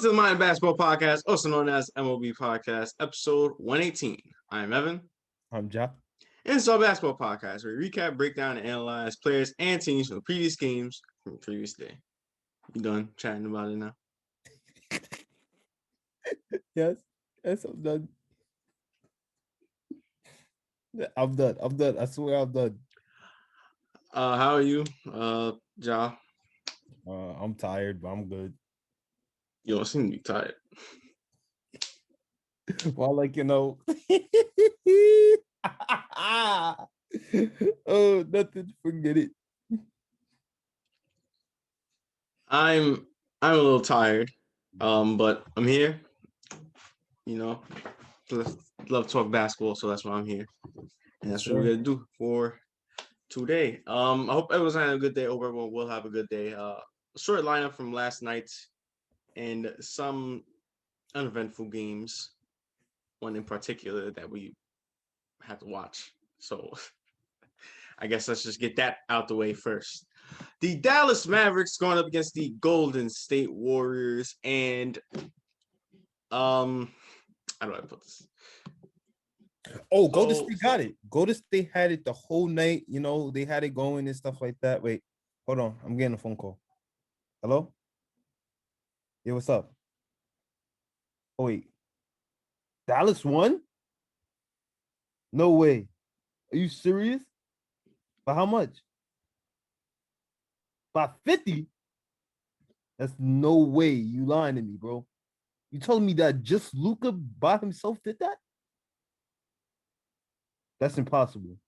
to the Mind Basketball Podcast, also known as M.O.B Podcast, episode 118. I'm Evan. I'm Ja. And it's our basketball podcast where we recap, break down, and analyze players and teams from the previous games from the previous day. You done chatting about it now? Yes, I'm done. I'm done. I swear I'm done. How are you, Ja? I'm tired, but I'm good. You don't seem to be tired. Well, oh, nothing. Forget it. I'm a little tired, but I'm here. You know, love to talk basketball, so that's why I'm here, and that's what we're gonna do for today. I hope everyone's having a good day. Hope everyone will have a good day. Short lineup from last night and some uneventful games. One in particular that we had to watch. So I guess let's just get that out the way first. The Dallas Mavericks going up against the Golden State Warriors, and how do I put this? Oh, Golden State got it. Golden State had it the whole night. You know, they had it going and stuff like that. Wait, hold on. I'm getting a phone call. Hello? Yeah, what's up? Oh, wait. Dallas won? No way. Are you serious? By how much? By 50? That's no way. You lying to me, bro. You told me that just Luka by himself did that? That's impossible.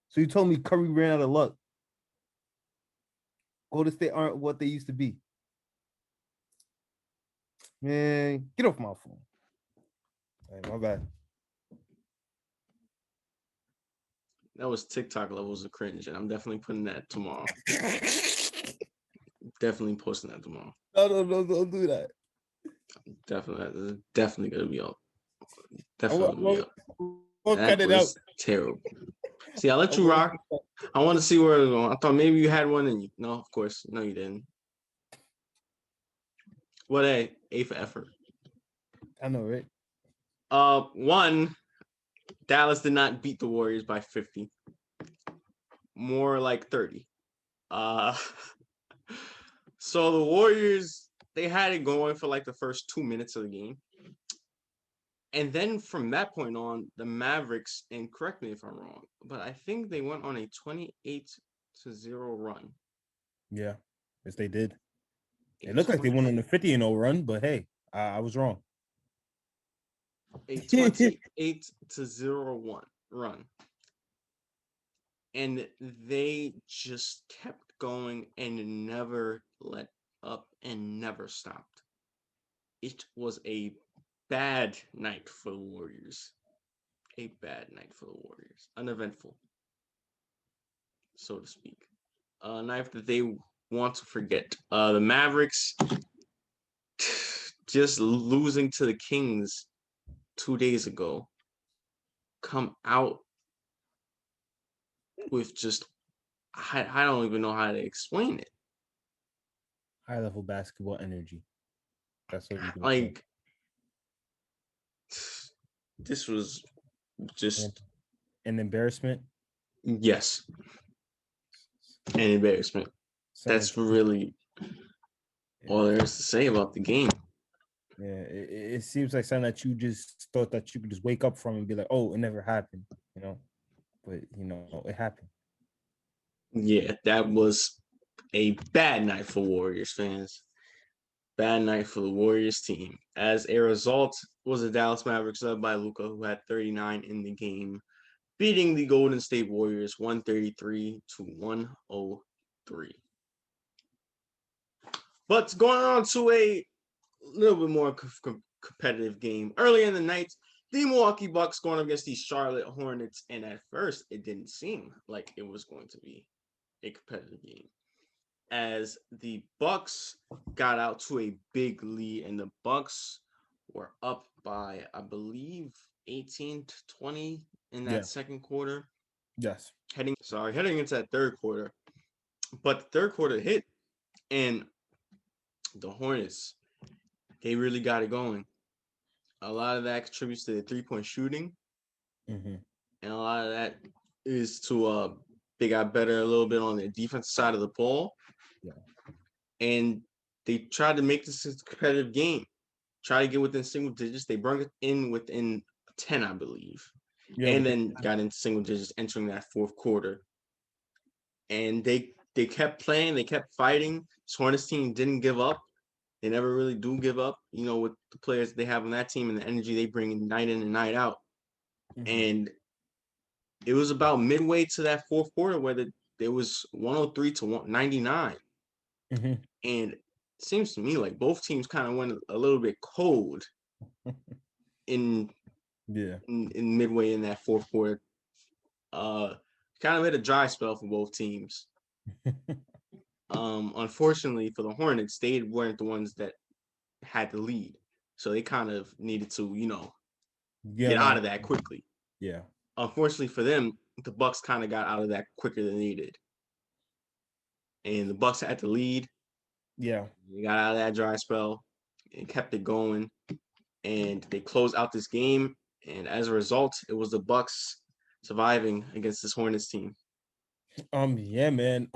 So you told me Curry ran out of luck. Golden State aren't what they used to be. Man, get off my phone. All right, my bad. That was TikTok levels of cringe, and I'm definitely putting that tomorrow. Definitely posting that tomorrow. No, don't do that. Definitely gonna be up. Definitely up. We'll that cut was it out. Terrible. See, I let you rock. I want to see where it was going. I thought maybe you had one, and you no, of course, no, you didn't. What A for effort. I know, right? One, Dallas did not beat the Warriors by 50. More like 30. So the Warriors, they had it going for like the first 2 minutes of the game. And then from that point on, the Mavericks, and correct me if I'm wrong, but I think they went on a 28-0 run. Yeah, yes, they did. It looked like they went on a 50-0 run, but hey, I was wrong. A 28-0 run. And they just kept going and never let up and never stopped. It was a bad night for the Warriors. A bad night for the Warriors. Uneventful, so to speak. A night that they want to forget. The Mavericks just losing to the Kings 2 days ago come out with just I don't even know how to explain it. High level basketball energy. That's what you can like. This was just an embarrassment. Yes, an embarrassment. That's really all there is to say about the game. Yeah, it seems like something that you just thought that you could just wake up from and be like, "Oh, it never happened," you know. But you know, it happened. Yeah, that was a bad night for Warriors fans. Bad night for the Warriors team. As a result, was the Dallas Mavericks led by Luka, who had 39 in the game, beating the Golden State Warriors 133-103. But going on to a little bit more competitive game. Early in the night, the Milwaukee Bucks going up against the Charlotte Hornets, and at first, it didn't seem like it was going to be a competitive game, as the Bucks got out to a big lead, and the Bucks were up by, I believe, 18-20 in that second quarter. Yes. Heading into that third quarter. But the third quarter hit, and the Hornets they really got it going. A lot of that contributes to the 3-point shooting, Mhm. and a lot of that is to they got better a little bit on the defensive side of the ball, Yeah. and they tried to make this a competitive game. Try to get within single digits. They brought it in within 10, I believe, Yeah, and with the then got into single digits entering that fourth quarter. And they kept playing, they kept fighting. This Hornets team didn't give up. They never really do give up, with the players they have on that team and the energy they bring night in and night out. Mhm. And it was about midway to that fourth quarter where there was 103 to 199. Mhm. And it seems to me like both teams kind of went a little bit cold in, Yeah. in midway in that fourth quarter. Uh, Kind of hit a dry spell for both teams. Unfortunately for the Hornets, they weren't the ones that had the lead, so they kind of needed to, get Yeah, out man. of that quickly. Yeah. Unfortunately for them, the Bucks kind of got out of that quicker than needed, and the Bucks had the lead. Yeah. They got out of that dry spell and kept it going, and they closed out this game. And as a result, it was the Bucks surviving against this Hornets team. Yeah, man.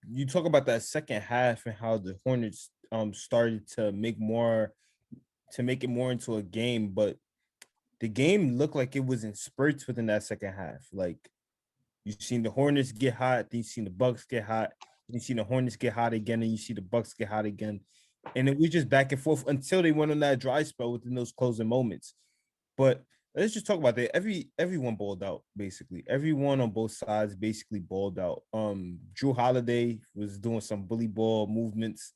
You talk about that second half and how the Hornets started to make it more into a game, but the game looked like it was in spurts within that second half. Like you seen the Hornets get hot, then you seen the Bucks get hot, then you seen the Hornets get hot again, and you see the Bucks get hot again. And it was just back and forth until they went on that dry spell within those closing moments. But let's just talk about that. Everyone balled out, basically. Everyone on both sides basically balled out. Drew Holiday was doing some bully ball movements.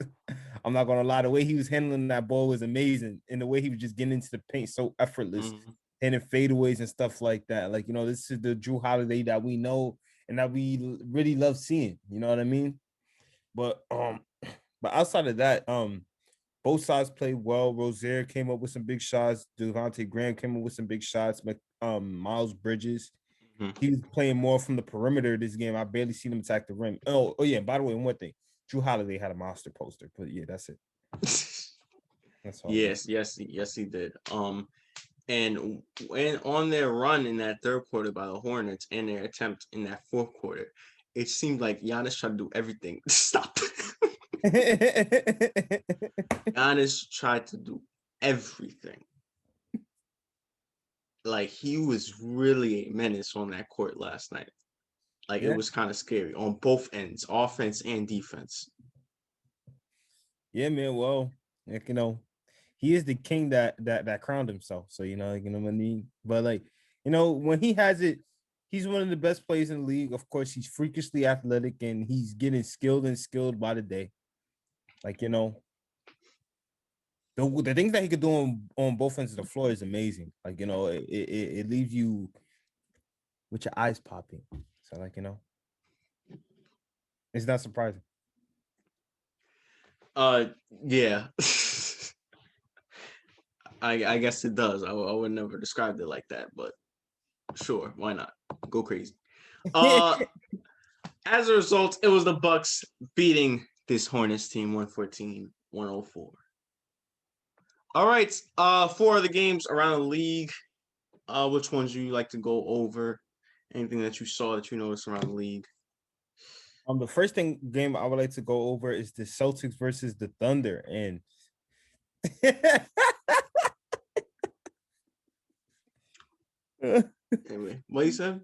I'm not gonna lie, the way he was handling that ball was amazing, and the way he was just getting into the paint so effortless, Mm-hmm. hitting fadeaways and stuff like that. Like, this is the Drew Holiday that we know and that we really love seeing. You know what I mean? But but outside of that, both sides played well. Rozier came up with some big shots. Devontae Graham came up with some big shots. Miles Bridges, Mm-hmm. he was playing more from the perimeter this game. I barely seen him attack the rim. Oh yeah. By the way, one thing, Drew Holiday had a monster poster, but yeah, that's it. That's all. Yes, he did. And when on their run in that third quarter by the Hornets and their attempt in that fourth quarter, it seemed like Giannis tried to do everything. Stop. Giannis tried to do everything. Like he was really a menace on that court last night. Like it Yeah, was kind of scary on both ends, offense and defense. yeah, man. Well, like he is the king that crowned himself. So what I mean. But like, when he has it, he's one of the best players in the league. Of course, he's freakishly athletic and he's getting skilled and skilled by the day. Like, the things that he could do on both ends of the floor is amazing. Like, it leaves you with your eyes popping. So like, it's not surprising. Uh, yeah. I guess it does. I would never describe it like that, but sure, why not? Go crazy. Uh, as a result, it was the Bucks beating this Hornets team 114-104. All right. Four of the games around the league. Which ones you like to go over? Anything that you saw that you noticed around the league? The first game I would like to go over is the Celtics versus the Thunder, and Anyway, what you said?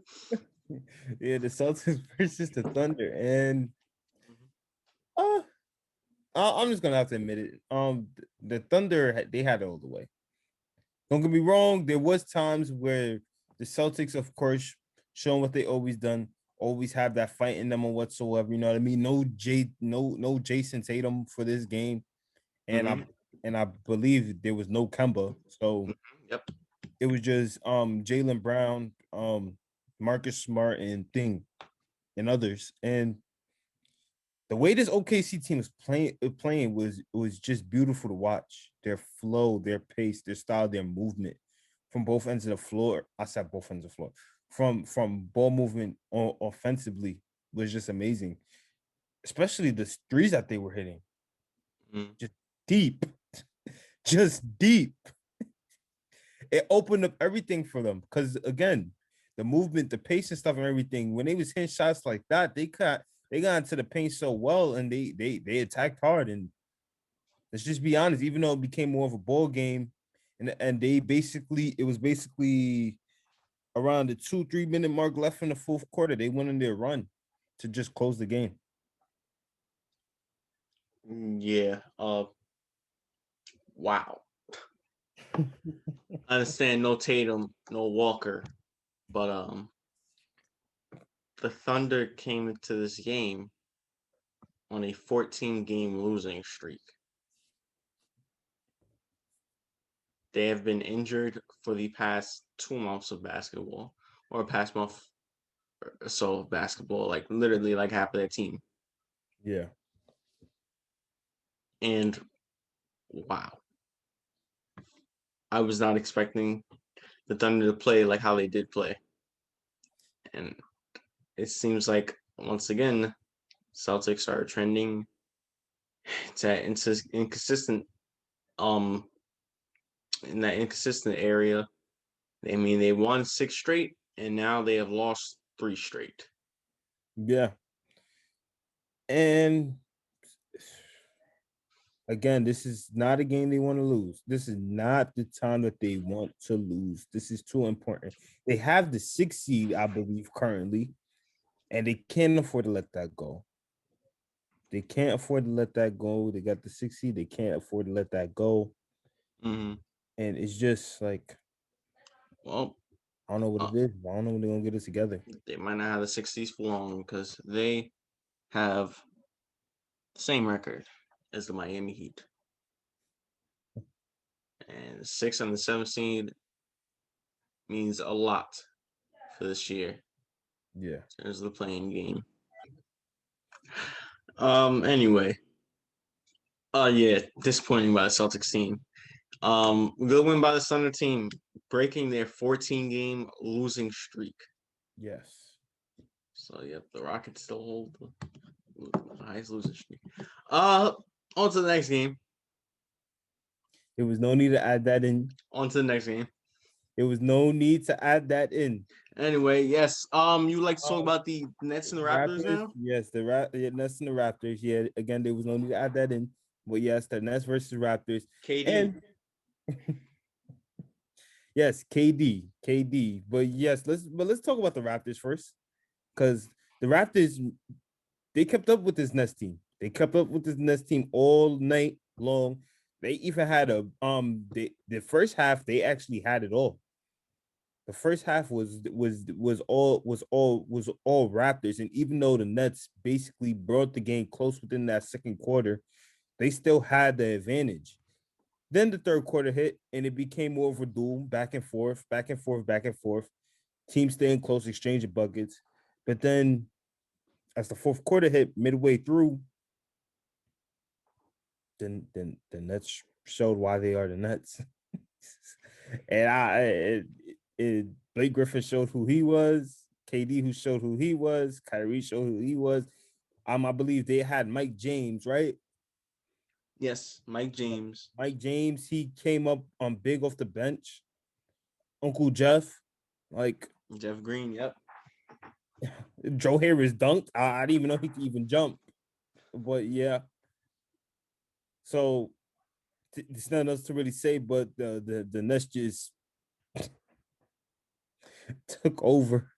yeah, the Celtics versus the Thunder, and uh, I'm just gonna have to admit it. The Thunder they had it all the way. Don't get me wrong. There was times where the Celtics, of course, showing what they always done, always have that fight in them or whatsoever. You know what I mean? No Jason Tatum for this game, and I Mm-hmm. and I believe there was no Kemba, so Yep. it was just Jaylen Brown, Marcus Smart, and Thing and others. And the way this OKC team is playing was just beautiful to watch. Their flow, their pace, their style, their movement from both ends of the floor. I said both ends of the floor. From ball movement offensively was just amazing. Especially the threes that they were hitting, Mm-hmm. just deep. just deep. It opened up everything for them because again, the movement, the pace and stuff and everything. When they was hitting shots like that, they got into the paint so well and they attacked hard. And let's just be honest, even though it became more of a ball game, and they basically it was basically around the 2-3 minute mark left in the fourth quarter, they went in their run to just close the game. Yeah. Wow. I understand no Tatum, no Walker, but the Thunder came into this game on a 14-game losing streak. They have been injured for the past 2 months of basketball, or past month or so of basketball, like literally like half of their team. Yeah. And wow, I was not expecting the Thunder to play like how they did play. And it seems like once again, Celtics are trending to inconsistent in that inconsistent area. I mean, they won 6 straight, and now they have lost 3 straight. Yeah. And again, this is not a game they want to lose. This is not the time that they want to lose. This is too important. They have the 6th seed, I believe, currently, and they can't afford to let that go. They can't afford to let that go. They got the 6th seed. They can't afford to let that go. Mm-hmm. And it's just like, Well, I don't know what uh, it is. I don't know when they're gonna get it together. they might not have the 60s for long because they have the same record as the Miami Heat. And 6 and the 7th seed means a lot for this year Yeah. in terms of the playing game. Anyway. Yeah, disappointing by the Celtics team. Good win by the Thunder team, breaking their 14-game losing streak. Yes. So yep, the Rockets still hold the highest losing streak. Uh, on to the next game. There was no need to add that in. On to the next game. There was no need to add that in. Anyway, yes. You like to talk about the Nets and the Raptors Raptors, now? yes, Nets and the Raptors. Yeah, again, there was no need to add that in. But yes, the Nets versus Raptors. KD. And yes, KD. But yes, let's talk about the Raptors first. Because the Raptors, they kept up with this Nets team. They kept up with this Nets team all night long. They even had the first half, they actually had it all. The first half was all Raptors, and even though the Nets basically brought the game close within that second quarter, they still had the advantage. Then the third quarter hit, and it became more of a duel, back and forth, back and forth, back and forth. Teams staying close, exchanging buckets. But then, as the fourth quarter hit, midway through, then the Nets showed why they are the Nets. And Blake Griffin showed who he was. KD who showed who he was. Kyrie showed who he was. I believe they had Mike James, right? Yes, Mike James. Mike James, he came up on big off the bench. Uncle Jeff, like Jeff Green. Yep. Joe Harris dunked. I didn't even know he could even jump. But yeah. So there's nothing else to really say, but the Nets just took over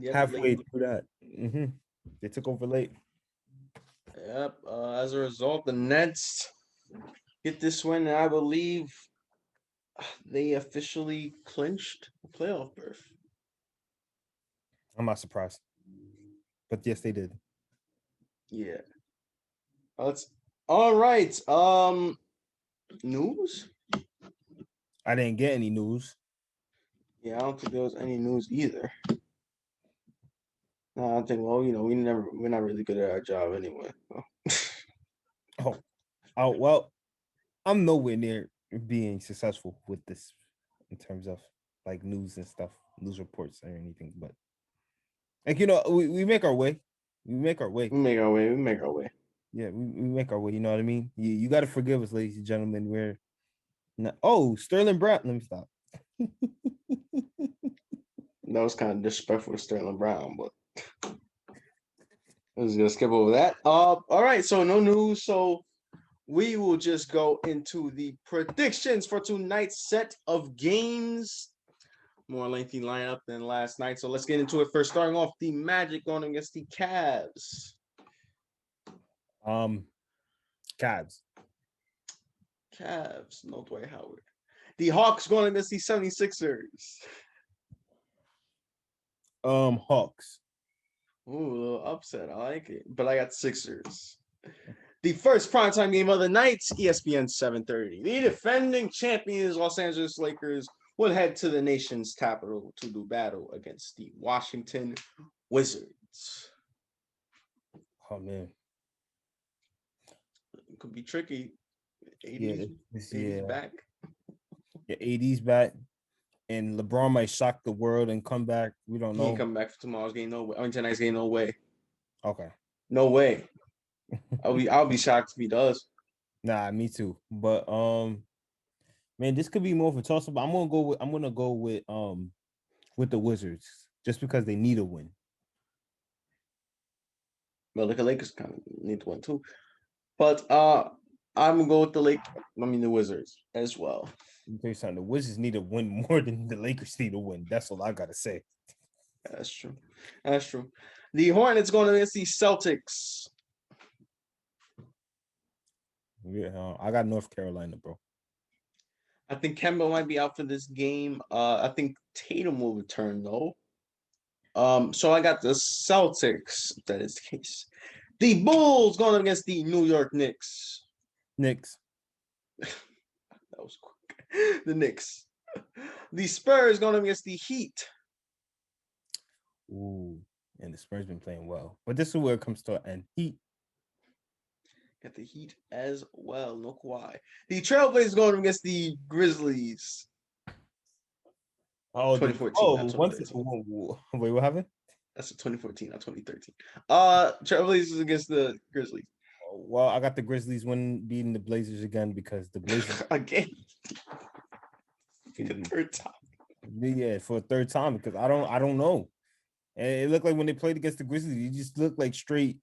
Yep. halfway Late. through that. They took over late. Yep. As a result, the Nets get this win, and I believe they officially clinched a playoff berth. I'm not surprised. But yes, they did. Yeah. That's all right. News? I didn't get any news. Yeah, I don't think there was any news either. No, I don't think. Well, we're not really good at our job anyway. Well, I'm nowhere near being successful with this in terms of like news and stuff, news reports or anything. But like we make our way. We make our way. We make our way. We make our way. Yeah, we make our way. You know what I mean? You got to forgive us, ladies and gentlemen. No. Oh, Sterling Brown. Let me stop. That was kind of disrespectful to Sterling Brown, but I was gonna skip over that. All right, so no news. So we will just go into the predictions for tonight's set of games. More lengthy lineup than last night. So let's get into it first. Starting off, the Magic going against the Cavs. Cavs. Cavs, no Dwight Howard. The Hawks going against the 76ers. Hawks. Ooh, a little upset. I like it. But I got Sixers. The first primetime game of the night, ESPN 7:30. The defending champions, Los Angeles Lakers, will head to the nation's capital to do battle against the Washington Wizards. Oh man. It could be tricky. 80s, Yeah, 80s back. Yeah, 80's back. And LeBron might shock the world and come back. We don't He ain't know. coming back for tomorrow's game. No way. I mean, tonight's game. No way. Okay. No way. I'll be shocked if he does. Nah, me too. But man, this could be more of a toss up. I'm gonna go with the Wizards just because they need a win. Well, the Lakers kind of need to win too. But I'm gonna go with the Wizards as well. Let me tell you something. The Wizards need to win more than the Lakers need to win. That's all I gotta say. That's true. That's true. The Hornets going against the Celtics. Yeah, I got North Carolina, bro. I think Kemba might be out for this game. I think Tatum will return though. So I got the Celtics. If that is the case. The Bulls going against the New York Knicks. Knicks. That was quick. The Knicks. The Spurs going against the Heat. Ooh, and the Spurs been playing well, but this is where it comes to an end. Heat. Got the Heat as well. No Kawhi. The Trailblazers going against the Grizzlies. Oh, 2014, not 2013. Wait, what happened? That's a 2014, not 2013. Trailblazers against the Grizzlies. Well, I got the Grizzlies beating the Blazers again because the Blazers again. For the third time. Yeah, for a third time because I don't know. And it looked like when they played against the Grizzlies, you just looked like straight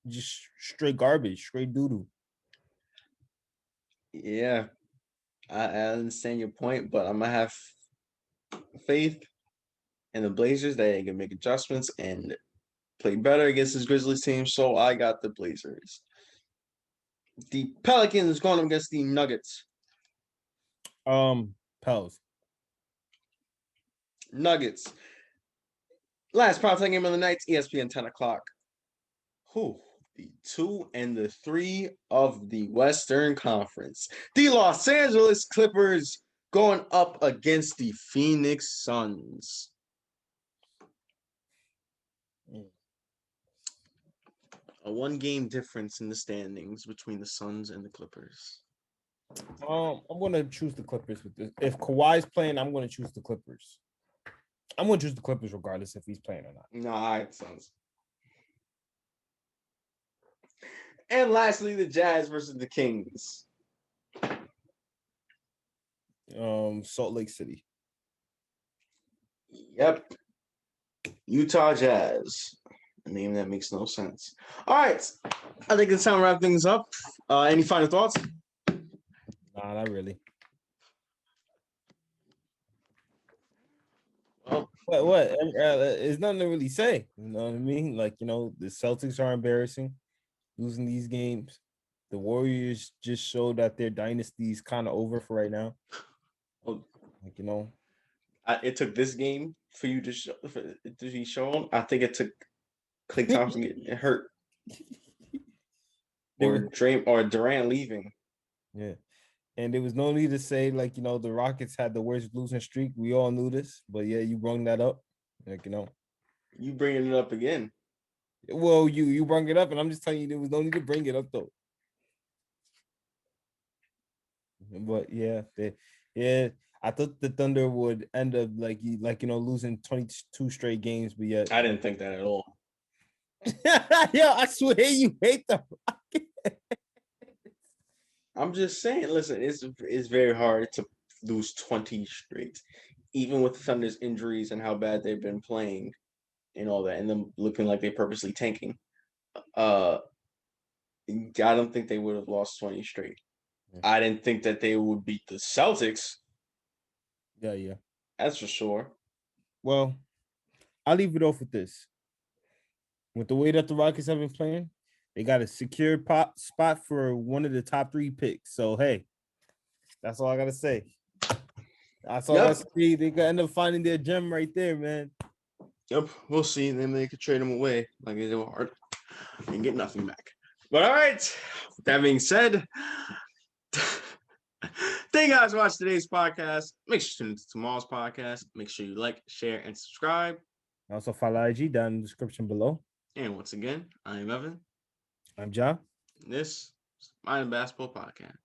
garbage, straight doo-doo. Yeah, I understand your point, but I'm gonna have faith in the Blazers that they can make adjustments and play better against this Grizzlies team. So I got the Blazers. The Pelicans going up against the Nuggets. Pels. Nuggets. Last primetime game of the night, ESPN 10 o'clock. Who? The 2 and the 3 of the Western Conference. The Los Angeles Clippers going up against the Phoenix Suns. A 1-game difference in the standings between the Suns and the Clippers. I'm gonna choose the Clippers with this. If Kawhi's playing, I'm gonna choose the Clippers. I'm gonna choose the Clippers regardless if he's playing or not. Nah, Suns. And lastly, the Jazz versus the Kings. Salt Lake City. Yep. Utah Jazz. A name that makes no sense. All right. I think it's time to wrap things up. Any final thoughts? Nah, not really. Well, what? It's nothing to really say. You know what I mean? Like, the Celtics are embarrassing, losing these games. The Warriors just showed that their dynasty is kind of over for right now. It took this game for you to be shown. I think it took Klay Thompson getting hurt, or Durant leaving. Yeah, and there was no need to say the Rockets had the worst losing streak. We all knew this, but yeah, you brought that up. You bringing it up again. Well, you brought it up, and I'm just telling you there was no need to bring it up though. But yeah, I thought the Thunder would end up losing 22 straight games, but yet I didn't think that at all. Yeah, I swear you hate the Rockets. I'm just saying. Listen, it's very hard lose 20 straight, even with the Thunder's injuries and how bad they've been playing and all that, and them looking like they're purposely tanking. I don't think they would have lost 20 straight. Yeah. I didn't think that they would beat the Celtics. Yeah. That's for sure. Well, I'll leave it off with this. With the way that the Rockets have been playing, they got a secure spot for one of the top 3 picks. So hey, that's all I gotta say. That's all I Yep. gotta say. They could end up finding their gem right there, man. Yep, we'll see. Then they could trade him away like they do hard and get nothing back. But all right, with that being said, thank you guys for watching today's podcast. Make sure you tune into tomorrow's podcast. Make sure you like, share, and subscribe. Also follow IG down in the description below. And once again, I am Evan. I'm John. This is My Basketball Podcast.